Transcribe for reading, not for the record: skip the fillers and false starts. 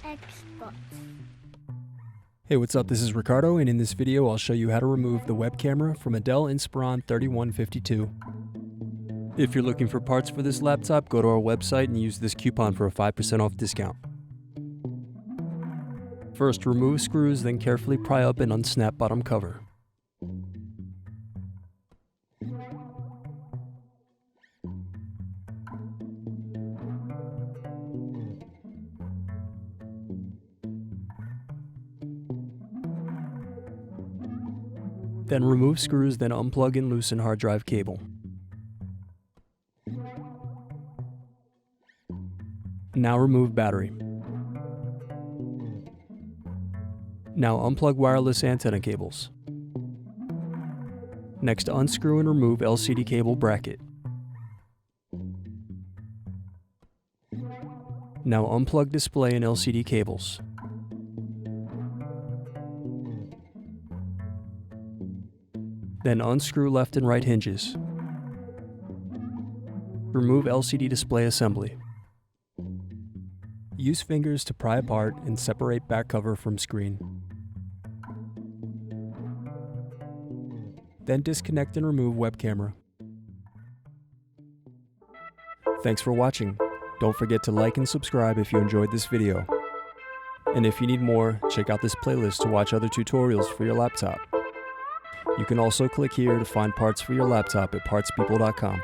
Xbox. Hey, what's up? This is Ricardo, and in this video I'll show you how to remove the web camera from a Dell Inspiron 3152. If you're looking for parts for this laptop, go to our website and use this coupon for a 5% off discount. First, remove screws, then carefully pry up and unsnap bottom cover. Then remove screws, then unplug and loosen hard drive cable. Now remove battery. Now unplug wireless antenna cables. Next, unscrew and remove LCD cable bracket. Now unplug display and LCD cables. Then unscrew left and right hinges. Remove LCD display assembly. Use fingers to pry apart and separate back cover from screen. Then disconnect and remove web camera. Thanks for watching. Don't forget to like and subscribe if you enjoyed this video. And if you need more, check out this playlist to watch other tutorials for your laptop. You can also click here to find parts for your laptop at partspeople.com.